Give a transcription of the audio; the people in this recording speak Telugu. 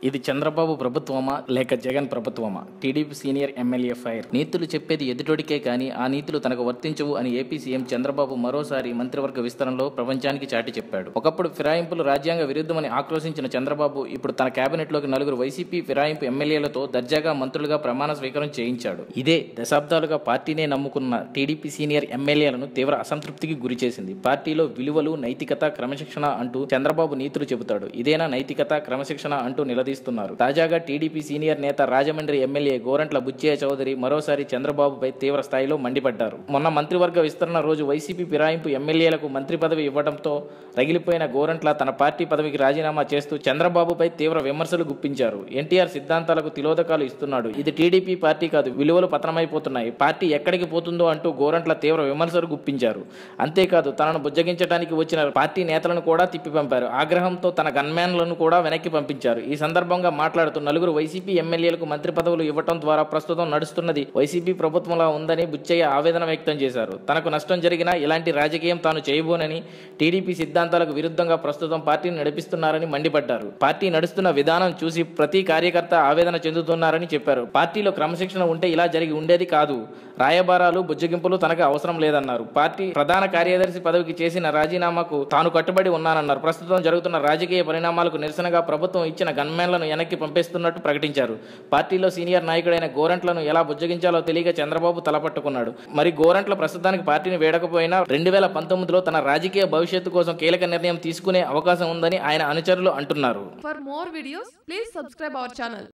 ఇది చంద్రబాబు ప్రభుత్వమా లేక జగన్ ప్రభుత్వమా? TDP senior MLA fire. నీతులు చెప్పేది ఎదుటోడికే కానీ ఆ నీతులు తనకు వర్తించవు అని ఏపీ సీఎం చంద్రబాబు మరోసారి మంత్రివర్గ విస్తరణలో ప్రపంచానికి చాటి చెప్పాడు. ఒకప్పుడు ఫిరాయింపులు రాజ్యాంగ విరుద్ధమని ఆక్రోశించిన చంద్రబాబు ఇప్పుడు తన కేబినెట్లోకి 4 వైసీపీ ఫిరాయింపు ఎమ్మెల్యేలతో దర్జాగా మంత్రులుగా ప్రమాణ స్వీకారం చేయించాడు. ఇదే దశాబ్దాలుగా పార్టీనే నమ్ముకున్న టీడీపీ సీనియర్ ఎమ్మెల్యేలను తీవ్ర అసంతృప్తికి గురిచేసింది. పార్టీలో విలువలు, నైతికత, క్రమశిక్షణ అంటూ చంద్రబాబు నీతులు చెబుతాడు. ఇదేనా నైతికత, క్రమశిక్షణ అంటూ నిలదీస్తున్నారు. తాజాగా టీడీపీ సీనియర్ నేత రాజమండ్రి ఎమ్మెల్యే గోరంట్ల బుచ్చయ్య చౌదరి మరోసారి చంద్రబాబుపై తీవ్ర స్థాయిలో మండిపడ్డారు. మొన్న మంత్రివర్గ విస్తరణ రోజు వైసీపీ ఫిరాయింపు ఎమ్మెల్యేలకు మంత్రి పదవి ఇవ్వడంతో రగిలిపోయిన గోరంట్ల తన పార్టీ పదవికి రాజీనామా చేస్తూ చంద్రబాబుపై తీవ్ర విమర్శలు గుప్పించారు. ఎన్టీఆర్ సిద్ధాంతాలకు తిలోదకాలు ఇస్తున్నాడు, ఇది టీడీపీ పార్టీ కాదు, విలువలు పతనమైపోతున్నాయి, పార్టీ ఎక్కడికి పోతుందో అంటూ గోరంట్ల తీవ్ర విమర్శలు గుప్పించారు. అంతేకాదు తనను బుజ్జగించడానికి వచ్చిన పార్టీ నేతలను కూడా తిప్పి పంపారు. ఆగ్రహంతో తన గన్మ్యాన్లను కూడా వెనక్కి పంపించారు. ఈ సందర్భంగా మాట్లాడుతూ 4 వైసీపీ ఎమ్మెల్యేలకు మంత్రి పదవులు ఇవ్వడం ద్వారా ప్రస్తుతం నడుస్తున్నది వైసీపీ ప్రభుత్వంలా ఉందని బుచ్చయ్య ఆవేదన వ్యక్తం చేశారు. తనకు నష్టం జరిగినా ఇలాంటి రాజకీయం తాను చేయబోనని, టీడీపీ సిద్ధాంతాలకు విరుద్ధంగా ప్రస్తుతం పార్టీని నడిపిస్తున్నారని మండిపడ్డారు. పార్టీ నడుస్తున్న విధానం చూసి ప్రతి కార్యకర్త ఆవేదన చెందుతున్నారని చెప్పారు. పార్టీలో క్రమశిక్షణ ఉంటే ఇలా జరిగి ఉండేది కాదు, రాయబారాలు, బుజ్జగింపులు తనకు అవసరం లేదన్నారు. పార్టీ ప్రధాన కార్యదర్శి పదవికి చేసిన రాజీనామాకు తాను కట్టుబడి ఉన్నానన్నారు. ప్రస్తుతం జరుగుతున్న రాజకీయ పరిణామాలకు నిరసనగా ప్రభుత్వం ఇచ్చిన గన్మ్యాన్లను వెనక్కి పంపిస్తున్నట్టు ప్రకటించారు. పార్టీలో సీనియర్ నాయకుడైన గోరంట్లను ఎలా బుజ్జగించాలో తెలియక చంద్రబాబు తలపట్టుకున్నాడు. మరి గోరంట్ల ప్రస్తుతానికి పార్టీని వేడకపోయినా 2019లో తన రాజకీయ భవిష్యత్తు కోసం కీలక నిర్ణయం తీసుకునే అవకాశం ఉందని ఆయన అనుచరులు అంటున్నారు. For more videos, please subscribe our channel.